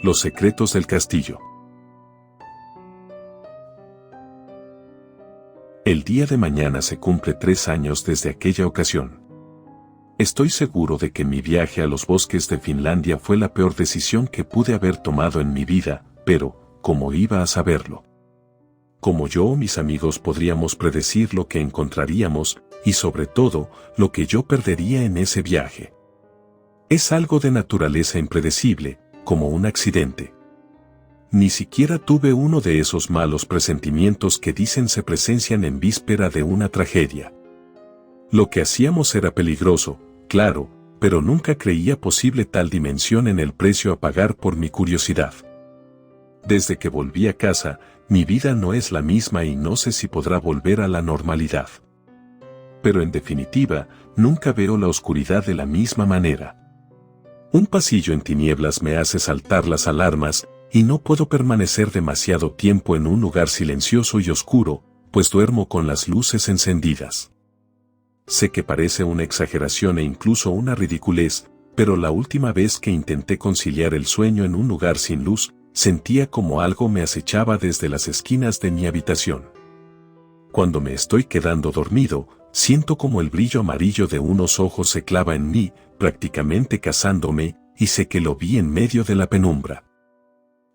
Los secretos del castillo. El día de mañana se cumple 3 años desde aquella ocasión. Estoy seguro de que mi viaje a los bosques de Finlandia fue la peor decisión que pude haber tomado en mi vida, pero, ¿cómo iba a saberlo? ¿Cómo yo o mis amigos podríamos predecir lo que encontraríamos, y sobre todo, lo que yo perdería en ese viaje? Es algo de naturaleza impredecible, como un accidente. Ni siquiera tuve uno de esos malos presentimientos que dicen se presencian en víspera de una tragedia. Lo que hacíamos era peligroso, claro, pero nunca creía posible tal dimensión en el precio a pagar por mi curiosidad. Desde que volví a casa, mi vida no es la misma y no sé si podrá volver a la normalidad. Pero en definitiva, nunca veo la oscuridad de la misma manera. Un pasillo en tinieblas me hace saltar las alarmas, y no puedo permanecer demasiado tiempo en un lugar silencioso y oscuro, pues duermo con las luces encendidas. Sé que parece una exageración e incluso una ridiculez, pero la última vez que intenté conciliar el sueño en un lugar sin luz, sentía como algo me acechaba desde las esquinas de mi habitación. Cuando me estoy quedando dormido, siento como el brillo amarillo de unos ojos se clava en mí, prácticamente cazándome, y sé que lo vi en medio de la penumbra.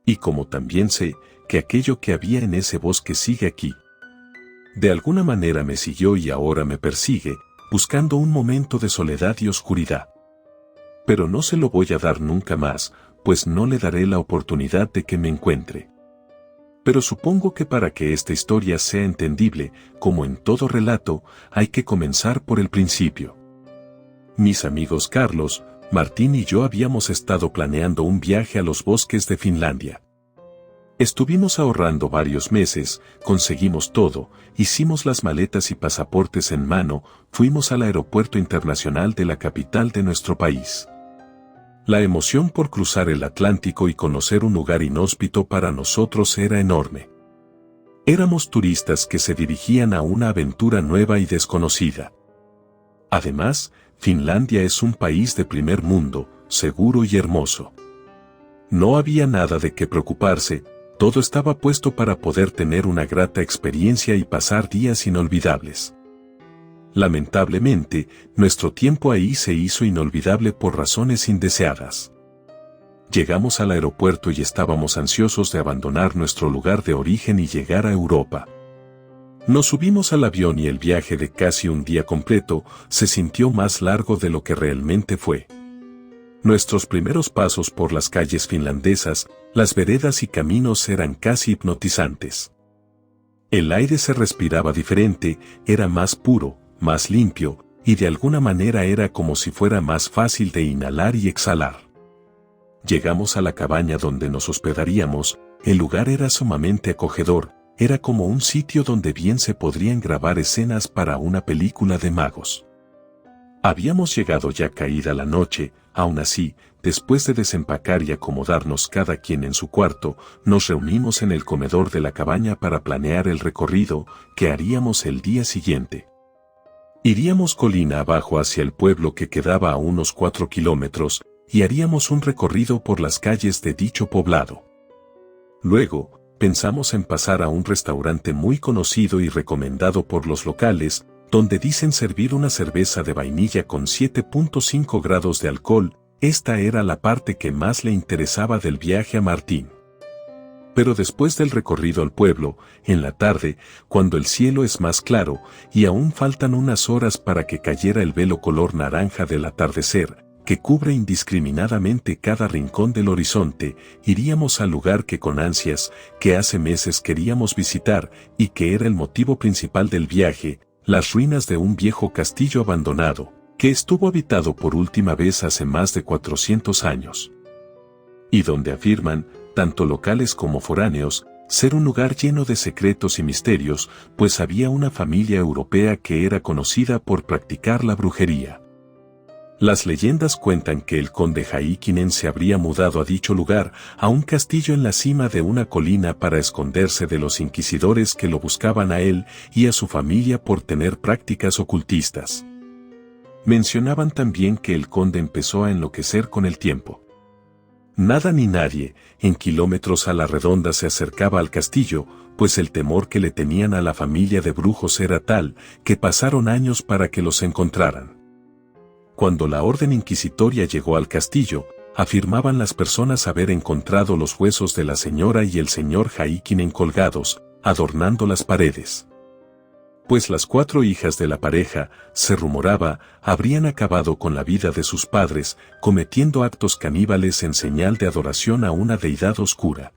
Y como también sé que aquello que había en ese bosque sigue aquí. De alguna manera me siguió y ahora me persigue, buscando un momento de soledad y oscuridad. Pero no se lo voy a dar nunca más, pues no le daré la oportunidad de que me encuentre. Pero supongo que para que esta historia sea entendible, como en todo relato, hay que comenzar por el principio. Mis amigos Carlos, Martín y yo habíamos estado planeando un viaje a los bosques de Finlandia. Estuvimos ahorrando varios meses, conseguimos todo, hicimos las maletas y pasaportes en mano, fuimos al aeropuerto internacional de la capital de nuestro país. La emoción por cruzar el Atlántico y conocer un lugar inhóspito para nosotros era enorme. Éramos turistas que se dirigían a una aventura nueva y desconocida. Además, Finlandia es un país de primer mundo, seguro y hermoso. No había nada de qué preocuparse, todo estaba puesto para poder tener una grata experiencia y pasar días inolvidables. Lamentablemente, nuestro tiempo ahí se hizo inolvidable por razones indeseadas. Llegamos al aeropuerto y estábamos ansiosos de abandonar nuestro lugar de origen y llegar a Europa. Nos subimos al avión y el viaje de casi un día completo se sintió más largo de lo que realmente fue. Nuestros primeros pasos por las calles finlandesas, las veredas y caminos eran casi hipnotizantes. El aire se respiraba diferente, era más puro, más limpio, y de alguna manera era como si fuera más fácil de inhalar y exhalar. Llegamos a la cabaña donde nos hospedaríamos, el lugar era sumamente acogedor, era como un sitio donde bien se podrían grabar escenas para una película de magos. Habíamos llegado ya caída la noche, aún así, después de desempacar y acomodarnos cada quien en su cuarto, nos reunimos en el comedor de la cabaña para planear el recorrido que haríamos el día siguiente. Iríamos colina abajo hacia el pueblo que quedaba a unos 4 kilómetros, y haríamos un recorrido por las calles de dicho poblado. Luego, pensamos en pasar a un restaurante muy conocido y recomendado por los locales, donde dicen servir una cerveza de vainilla con 7.5 grados de alcohol. Esta era la parte que más le interesaba del viaje a Martín. Pero después del recorrido al pueblo, en la tarde, cuando el cielo es más claro, y aún faltan unas horas para que cayera el velo color naranja del atardecer, que cubre indiscriminadamente cada rincón del horizonte, iríamos al lugar que con ansias, que hace meses queríamos visitar, y que era el motivo principal del viaje, las ruinas de un viejo castillo abandonado, que estuvo habitado por última vez hace más de 400 años. Y donde afirman, tanto locales como foráneos, ser un lugar lleno de secretos y misterios, pues había una familia europea que era conocida por practicar la brujería. Las leyendas cuentan que el conde Häkkinen se habría mudado a dicho lugar, a un castillo en la cima de una colina para esconderse de los inquisidores que lo buscaban a él y a su familia por tener prácticas ocultistas. Mencionaban también que el conde empezó a enloquecer con el tiempo. Nada ni nadie, en kilómetros a la redonda se acercaba al castillo, pues el temor que le tenían a la familia de brujos era tal, que pasaron años para que los encontraran. Cuando la orden inquisitoria llegó al castillo, afirmaban las personas haber encontrado los huesos de la señora y el señor Haikinen colgados, adornando las paredes. Pues las 4 hijas de la pareja, se rumoraba, habrían acabado con la vida de sus padres, cometiendo actos caníbales en señal de adoración a una deidad oscura.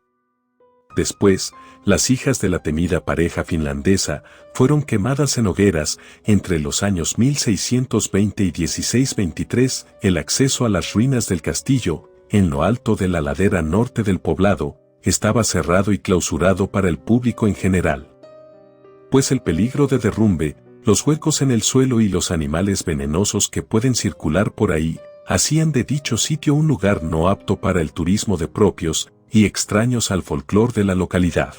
Después, las hijas de la temida pareja finlandesa fueron quemadas en hogueras entre los años 1620 y 1623. El acceso a las ruinas del castillo, en lo alto de la ladera norte del poblado, estaba cerrado y clausurado para el público en general. Pues el peligro de derrumbe, los huecos en el suelo y los animales venenosos que pueden circular por ahí, hacían de dicho sitio un lugar no apto para el turismo de propios y extraños al folclor de la localidad.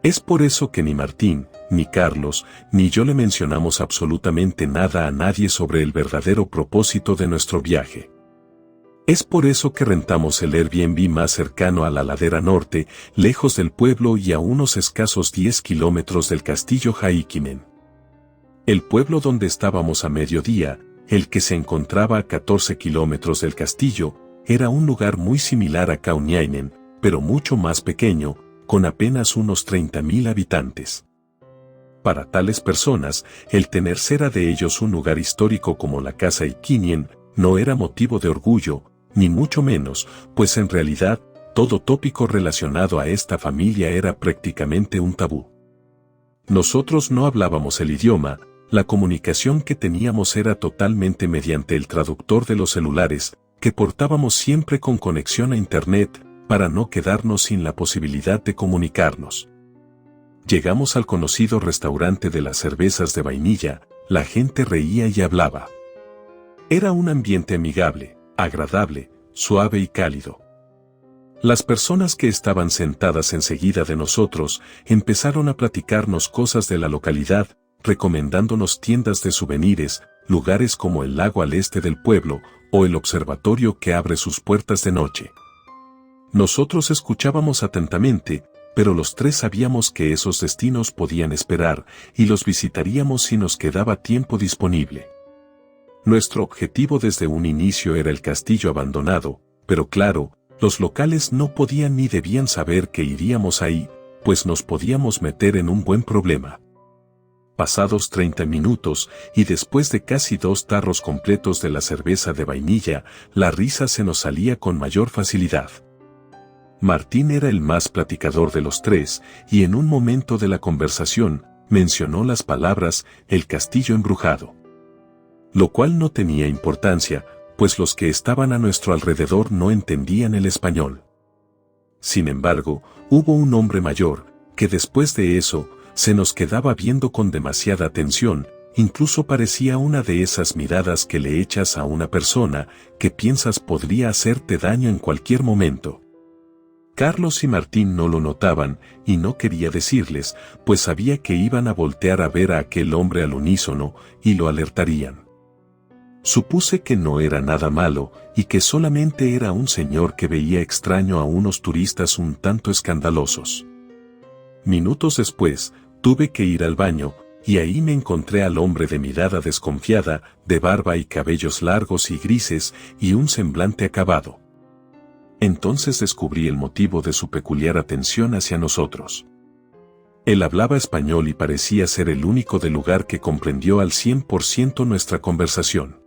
Es por eso que ni Martín, ni Carlos, ni yo le mencionamos absolutamente nada a nadie sobre el verdadero propósito de nuestro viaje. Es por eso que rentamos el Airbnb más cercano a la ladera norte, lejos del pueblo y a unos escasos 10 kilómetros del castillo Haikinen. El pueblo donde estábamos a mediodía, el que se encontraba a 14 kilómetros del castillo, era un lugar muy similar a Kauniainen, pero mucho más pequeño, con apenas unos 30.000 habitantes. Para tales personas, el tener cerca de ellos un lugar histórico como la Casa Haikinen no era motivo de orgullo, ni mucho menos, pues en realidad, todo tópico relacionado a esta familia era prácticamente un tabú. Nosotros no hablábamos el idioma, la comunicación que teníamos era totalmente mediante el traductor de los celulares, que portábamos siempre con conexión a Internet, para no quedarnos sin la posibilidad de comunicarnos. Llegamos al conocido restaurante de las cervezas de vainilla, la gente reía y hablaba. Era un ambiente amigable, agradable, suave y cálido. Las personas que estaban sentadas enseguida de nosotros empezaron a platicarnos cosas de la localidad, recomendándonos tiendas de souvenirs, lugares como el lago al este del pueblo o el observatorio que abre sus puertas de noche. Nosotros escuchábamos atentamente, pero los 3 sabíamos que esos destinos podían esperar y los visitaríamos si nos quedaba tiempo disponible. Nuestro objetivo desde un inicio era el castillo abandonado, pero claro, los locales no podían ni debían saber que iríamos ahí, pues nos podíamos meter en un buen problema. Pasados 30 minutos, y después de casi 2 tarros completos de la cerveza de vainilla, la risa se nos salía con mayor facilidad. Martín era el más platicador de los 3, y en un momento de la conversación, mencionó las palabras, el castillo embrujado. Lo cual no tenía importancia, pues los que estaban a nuestro alrededor no entendían el español. Sin embargo, hubo un hombre mayor, que después de eso, se nos quedaba viendo con demasiada atención, incluso parecía una de esas miradas que le echas a una persona, que piensas podría hacerte daño en cualquier momento. Carlos y Martín no lo notaban, y no quería decirles, pues sabía que iban a voltear a ver a aquel hombre al unísono, y lo alertarían. Supuse que no era nada malo, y que solamente era un señor que veía extraño a unos turistas un tanto escandalosos. Minutos después, tuve que ir al baño, y ahí me encontré al hombre de mirada desconfiada, de barba y cabellos largos y grises, y un semblante acabado. Entonces descubrí el motivo de su peculiar atención hacia nosotros. Él hablaba español y parecía ser el único del lugar que comprendió al 100% nuestra conversación.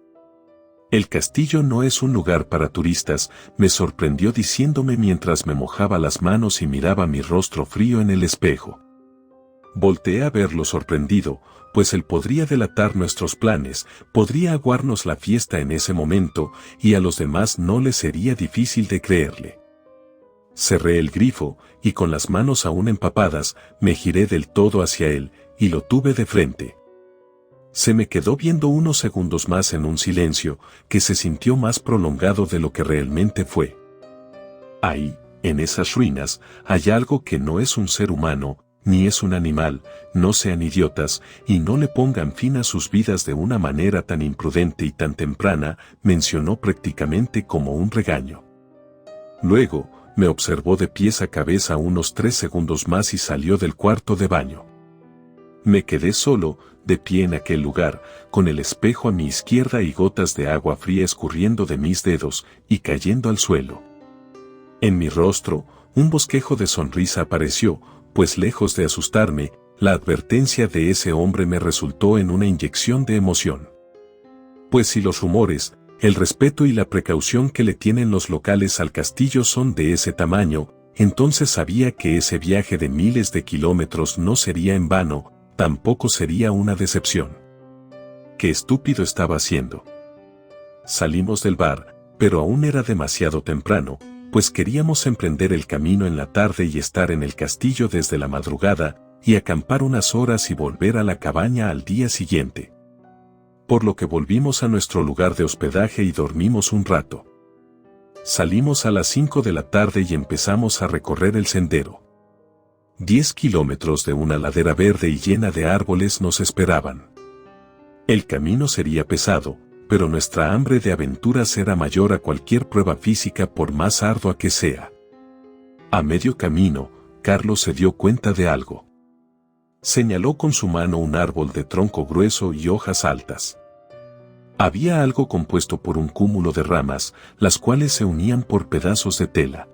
El castillo no es un lugar para turistas, me sorprendió diciéndome mientras me mojaba las manos y miraba mi rostro frío en el espejo. Volteé a verlo sorprendido, pues él podría delatar nuestros planes, podría aguarnos la fiesta en ese momento, y a los demás no les sería difícil de creerle. Cerré el grifo, y con las manos aún empapadas, me giré del todo hacia él, y lo tuve de frente. Se me quedó viendo unos segundos más en un silencio, que se sintió más prolongado de lo que realmente fue. Ahí, en esas ruinas, hay algo que no es un ser humano, ni es un animal, no sean idiotas, y no le pongan fin a sus vidas de una manera tan imprudente y tan temprana, mencionó prácticamente como un regaño. Luego, me observó de pies a cabeza unos 3 segundos más y salió del cuarto de baño. Me quedé solo, de pie en aquel lugar, con el espejo a mi izquierda y gotas de agua fría escurriendo de mis dedos y cayendo al suelo. En mi rostro, un bosquejo de sonrisa apareció, pues lejos de asustarme, la advertencia de ese hombre me resultó en una inyección de emoción. Pues si los rumores, el respeto y la precaución que le tienen los locales al castillo son de ese tamaño, entonces sabía que ese viaje de miles de kilómetros no sería en vano, tampoco sería una decepción. Qué estúpido estaba haciendo. Salimos del bar, pero aún era demasiado temprano, pues queríamos emprender el camino en la tarde y estar en el castillo desde la madrugada, y acampar unas horas y volver a la cabaña al día siguiente. Por lo que volvimos a nuestro lugar de hospedaje y dormimos un rato. Salimos a las 5 de la tarde y empezamos a recorrer el sendero. 10 kilómetros de una ladera verde y llena de árboles nos esperaban. El camino sería pesado, pero nuestra hambre de aventuras era mayor a cualquier prueba física por más ardua que sea. A medio camino, Carlos se dio cuenta de algo. Señaló con su mano un árbol de tronco grueso y hojas altas. Había algo compuesto por un cúmulo de ramas, las cuales se unían por pedazos de tela.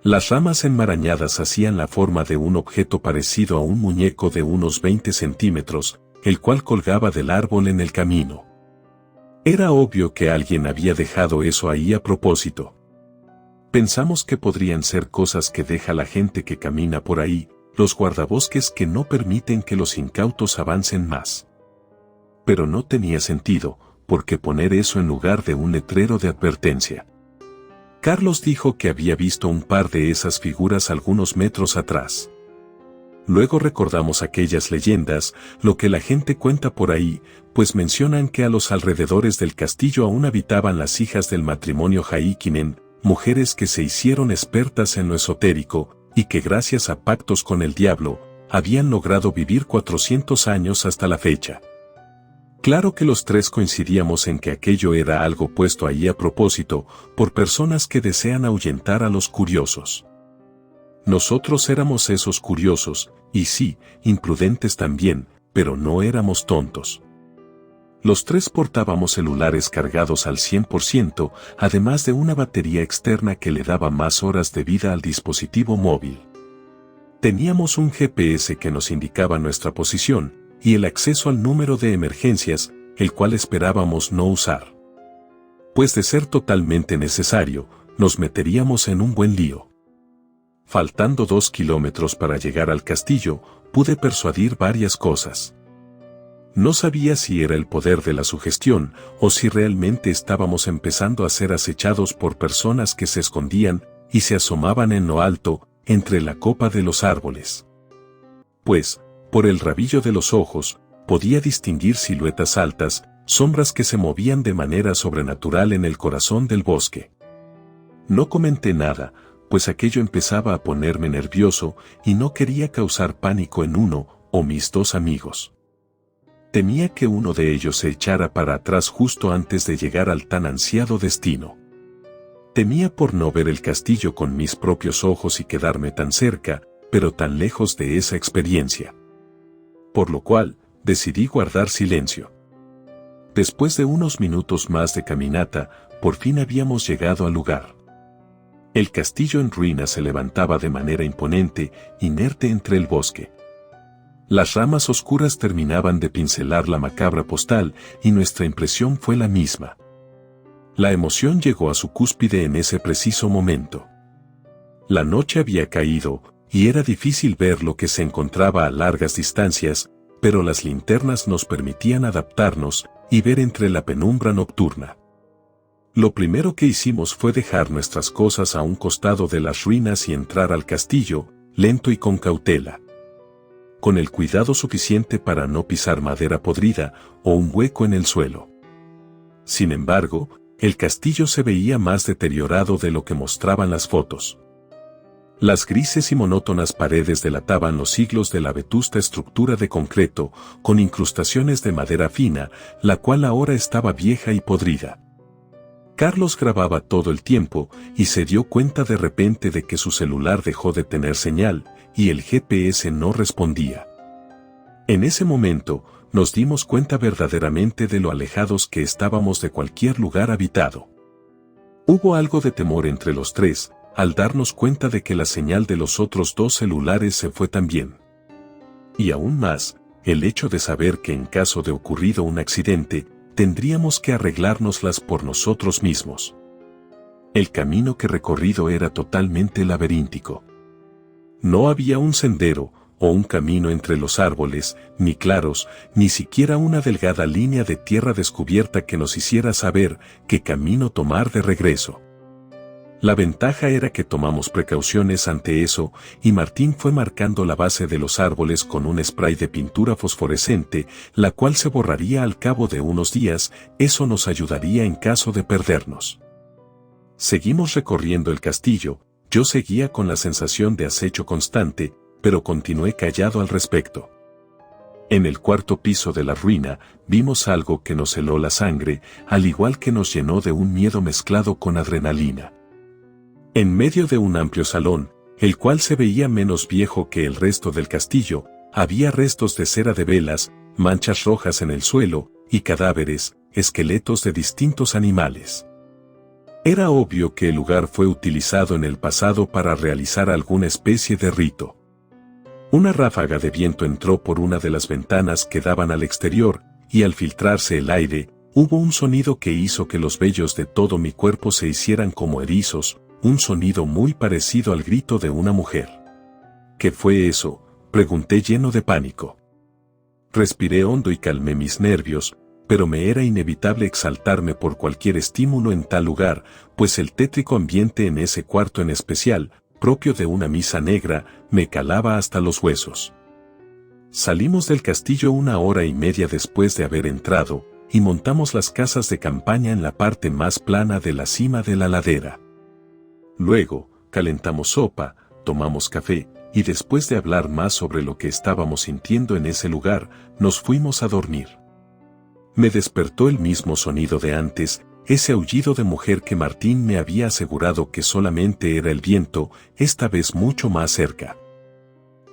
Las ramas enmarañadas hacían la forma de un objeto parecido a un muñeco de unos 20 centímetros, el cual colgaba del árbol en el camino. Era obvio que alguien había dejado eso ahí a propósito. Pensamos que podrían ser cosas que deja la gente que camina por ahí, los guardabosques que no permiten que los incautos avancen más. Pero no tenía sentido, ¿por qué poner eso en lugar de un letrero de advertencia? Carlos dijo que había visto un par de esas figuras algunos metros atrás. Luego recordamos aquellas leyendas, lo que la gente cuenta por ahí, pues mencionan que a los alrededores del castillo aún habitaban las hijas del matrimonio Häkkinen, mujeres que se hicieron expertas en lo esotérico, y que gracias a pactos con el diablo, habían logrado vivir 400 años hasta la fecha. Claro que los tres coincidíamos en que aquello era algo puesto ahí a propósito, por personas que desean ahuyentar a los curiosos. Nosotros éramos esos curiosos, y sí, imprudentes también, pero no éramos tontos. Los tres portábamos celulares cargados al 100%, además de una batería externa que le daba más horas de vida al dispositivo móvil. Teníamos un GPS que nos indicaba nuestra posición, y el acceso al número de emergencias, el cual esperábamos no usar. Pues de ser totalmente necesario, nos meteríamos en un buen lío. Faltando 2 kilómetros para llegar al castillo, pude persuadir varias cosas. No sabía si era el poder de la sugestión o si realmente estábamos empezando a ser acechados por personas que se escondían y se asomaban en lo alto, entre la copa de los árboles. Pues, por el rabillo de los ojos, podía distinguir siluetas altas, sombras que se movían de manera sobrenatural en el corazón del bosque. No comenté nada, pues aquello empezaba a ponerme nervioso y no quería causar pánico en uno o mis dos amigos. Temía que uno de ellos se echara para atrás justo antes de llegar al tan ansiado destino. Temía por no ver el castillo con mis propios ojos y quedarme tan cerca, pero tan lejos de esa experiencia. Por lo cual, decidí guardar silencio. Después de unos minutos más de caminata, por fin habíamos llegado al lugar. El castillo en ruinas se levantaba de manera imponente, inerte entre el bosque. Las ramas oscuras terminaban de pincelar la macabra postal y nuestra impresión fue la misma. La emoción llegó a su cúspide en ese preciso momento. La noche había caído, y era difícil ver lo que se encontraba a largas distancias, pero las linternas nos permitían adaptarnos y ver entre la penumbra nocturna. Lo primero que hicimos fue dejar nuestras cosas a un costado de las ruinas y entrar al castillo, lento y con cautela. Con el cuidado suficiente para no pisar madera podrida o un hueco en el suelo. Sin embargo, el castillo se veía más deteriorado de lo que mostraban las fotos. Las grises y monótonas paredes delataban los siglos de la vetusta estructura de concreto, con incrustaciones de madera fina, la cual ahora estaba vieja y podrida. Carlos grababa todo el tiempo y se dio cuenta de repente de que su celular dejó de tener señal y el GPS no respondía. En ese momento, nos dimos cuenta verdaderamente de lo alejados que estábamos de cualquier lugar habitado. Hubo algo de temor entre los tres, al darnos cuenta de que la señal de los otros dos celulares se fue también. Y aún más, el hecho de saber que en caso de ocurrido un accidente, tendríamos que arreglárnoslas por nosotros mismos. El camino que recorrido era totalmente laberíntico. No había un sendero o un camino entre los árboles, ni claros, ni siquiera una delgada línea de tierra descubierta que nos hiciera saber qué camino tomar de regreso. La ventaja era que tomamos precauciones ante eso y Martín fue marcando la base de los árboles con un spray de pintura fosforescente, la cual se borraría al cabo de unos días. Eso nos ayudaría en caso de perdernos. Seguimos recorriendo el castillo. Yo seguía con la sensación de acecho constante, pero continué callado al respecto. En el cuarto piso de la ruina, vimos algo que nos heló la sangre, al igual que nos llenó de un miedo mezclado con adrenalina. En medio de un amplio salón, el cual se veía menos viejo que el resto del castillo, había restos de cera de velas, manchas rojas en el suelo, y cadáveres, esqueletos de distintos animales. Era obvio que el lugar fue utilizado en el pasado para realizar alguna especie de rito. Una ráfaga de viento entró por una de las ventanas que daban al exterior, y al filtrarse el aire, hubo un sonido que hizo que los vellos de todo mi cuerpo se hicieran como erizos, un sonido muy parecido al grito de una mujer. ¿Qué fue eso?, pregunté lleno de pánico. Respiré hondo y calmé mis nervios, pero me era inevitable exaltarme por cualquier estímulo en tal lugar, pues el tétrico ambiente en ese cuarto en especial, propio de una misa negra, me calaba hasta los huesos. Salimos del castillo 1 hora y media después de haber entrado, y montamos las casas de campaña en la parte más plana de la cima de la ladera. Luego, calentamos sopa, tomamos café, y después de hablar más sobre lo que estábamos sintiendo en ese lugar, nos fuimos a dormir. Me despertó el mismo sonido de antes, ese aullido de mujer que Martín me había asegurado que solamente era el viento, esta vez mucho más cerca.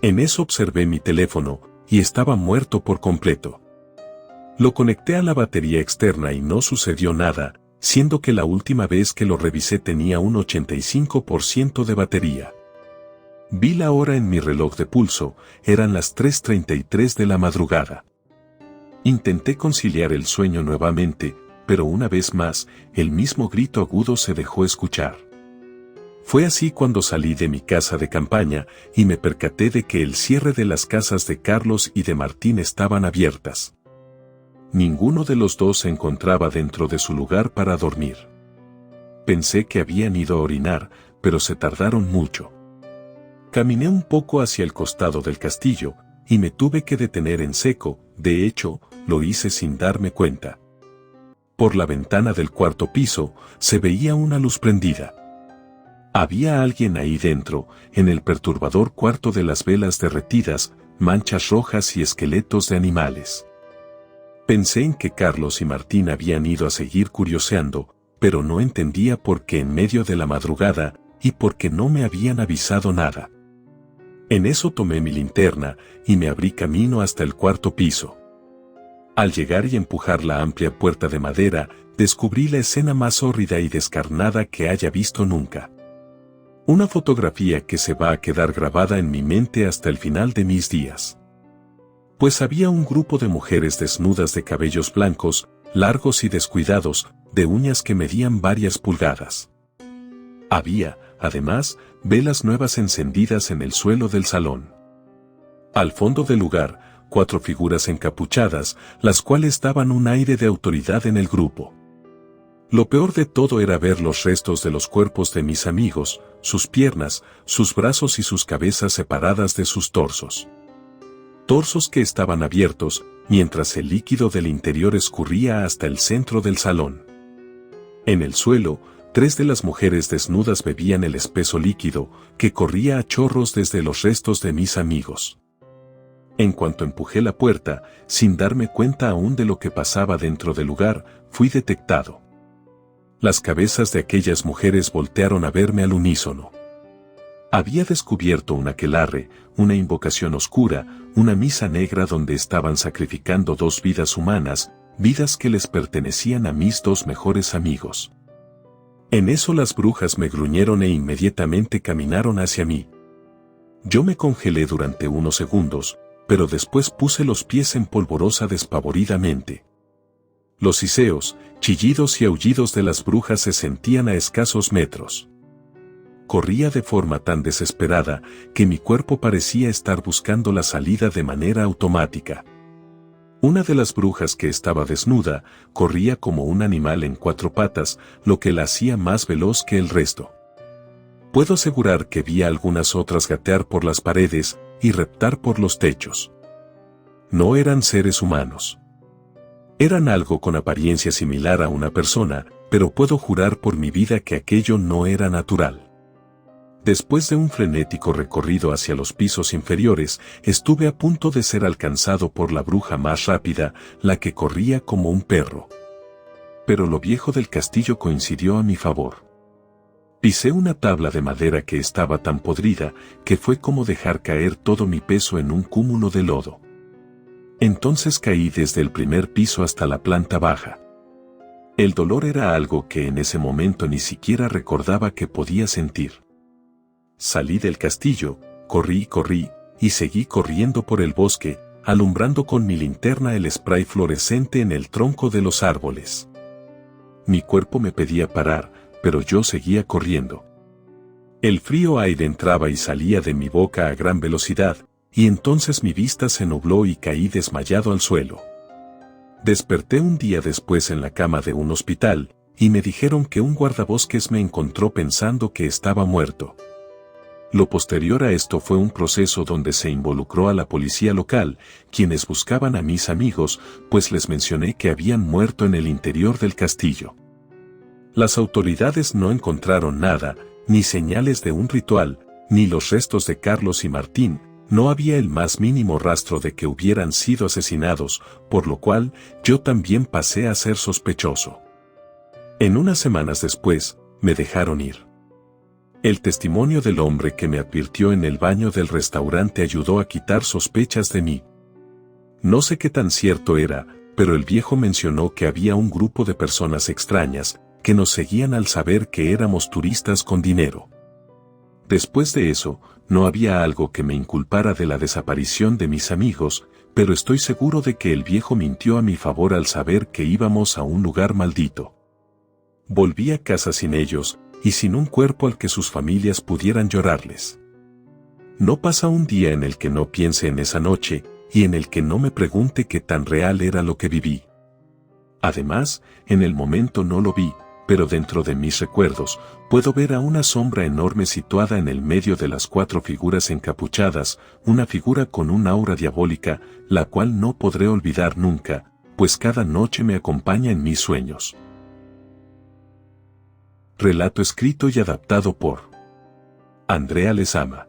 En eso observé mi teléfono, y estaba muerto por completo. Lo conecté a la batería externa y no sucedió nada, siendo que la última vez que lo revisé tenía un 85% de batería. Vi la hora en mi reloj de pulso, eran las 3:33 de la madrugada. Intenté conciliar el sueño nuevamente, pero una vez más, el mismo grito agudo se dejó escuchar. Fue así cuando salí de mi casa de campaña y me percaté de que el cierre de las casas de Carlos y de Martín estaban abiertas. Ninguno de los dos se encontraba dentro de su lugar para dormir. Pensé que habían ido a orinar, pero se tardaron mucho. Caminé un poco hacia el costado del castillo, y me tuve que detener en seco, de hecho, lo hice sin darme cuenta. Por la ventana del cuarto piso, se veía una luz prendida. Había alguien ahí dentro, en el perturbador cuarto de las velas derretidas, manchas rojas y esqueletos de animales. Pensé en que Carlos y Martín habían ido a seguir curioseando, pero no entendía por qué en medio de la madrugada, y por qué no me habían avisado nada. En eso tomé mi linterna, y me abrí camino hasta el cuarto piso. Al llegar y empujar la amplia puerta de madera, descubrí la escena más hórrida y descarnada que haya visto nunca. Una fotografía que se va a quedar grabada en mi mente hasta el final de mis días. Pues había un grupo de mujeres desnudas de cabellos blancos, largos y descuidados, de uñas que medían varias pulgadas. Había, además, velas nuevas encendidas en el suelo del salón. Al fondo del lugar, 4 figuras encapuchadas, las cuales daban un aire de autoridad en el grupo. Lo peor de todo era ver los restos de los cuerpos de mis amigos, sus piernas, sus brazos y sus cabezas separadas de sus torsos. Torsos que estaban abiertos, mientras el líquido del interior escurría hasta el centro del salón. En el suelo, 3 de las mujeres desnudas bebían el espeso líquido, que corría a chorros desde los restos de mis amigos. En cuanto empujé la puerta, sin darme cuenta aún de lo que pasaba dentro del lugar, fui detectado. Las cabezas de aquellas mujeres voltearon a verme al unísono. Había descubierto un aquelarre, una invocación oscura, una misa negra donde estaban sacrificando 2 vidas humanas, vidas que les pertenecían a mis 2 mejores amigos. En eso las brujas me gruñeron e inmediatamente caminaron hacia mí. Yo me congelé durante unos segundos, pero después puse los pies en polvorosa despavoridamente. Los siseos, chillidos y aullidos de las brujas se sentían a escasos metros. Corría de forma tan desesperada que mi cuerpo parecía estar buscando la salida de manera automática. Una de las brujas, que estaba desnuda, corría como un animal en 4 patas, lo que la hacía más veloz que el resto. Puedo asegurar que vi a algunas otras gatear por las paredes y reptar por los techos. No eran seres humanos. Eran algo con apariencia similar a una persona, pero puedo jurar por mi vida que aquello no era natural. Después de un frenético recorrido hacia los pisos inferiores, estuve a punto de ser alcanzado por la bruja más rápida, la que corría como un perro. Pero lo viejo del castillo coincidió a mi favor. Pisé una tabla de madera que estaba tan podrida que fue como dejar caer todo mi peso en un cúmulo de lodo. Entonces caí desde el primer piso hasta la planta baja. El dolor era algo que en ese momento ni siquiera recordaba que podía sentir. Salí del castillo, corrí y seguí corriendo por el bosque, alumbrando con mi linterna el spray fluorescente en el tronco de los árboles. Mi cuerpo me pedía parar, pero yo seguía corriendo. El frío aire entraba y salía de mi boca a gran velocidad, y entonces mi vista se nubló y caí desmayado al suelo. Desperté un día después en la cama de un hospital, y me dijeron que un guardabosques me encontró pensando que estaba muerto. Lo posterior a esto fue un proceso donde se involucró a la policía local, quienes buscaban a mis amigos, pues les mencioné que habían muerto en el interior del castillo. Las autoridades no encontraron nada, ni señales de un ritual, ni los restos de Carlos y Martín. No había el más mínimo rastro de que hubieran sido asesinados, por lo cual yo también pasé a ser sospechoso. En unas semanas después, me dejaron ir. El testimonio del hombre que me advirtió en el baño del restaurante ayudó a quitar sospechas de mí. No sé qué tan cierto era, pero el viejo mencionó que había un grupo de personas extrañas que nos seguían al saber que éramos turistas con dinero. Después de eso, no había algo que me inculpara de la desaparición de mis amigos, pero estoy seguro de que el viejo mintió a mi favor al saber que íbamos a un lugar maldito. Volví a casa sin ellos, y sin un cuerpo al que sus familias pudieran llorarles. No pasa un día en el que no piense en esa noche, y en el que no me pregunte qué tan real era lo que viví. Además, en el momento no lo vi, pero dentro de mis recuerdos, puedo ver a una sombra enorme situada en el medio de las 4 figuras encapuchadas, una figura con un aura diabólica, la cual no podré olvidar nunca, pues cada noche me acompaña en mis sueños. Relato escrito y adaptado por Andrea Lezama.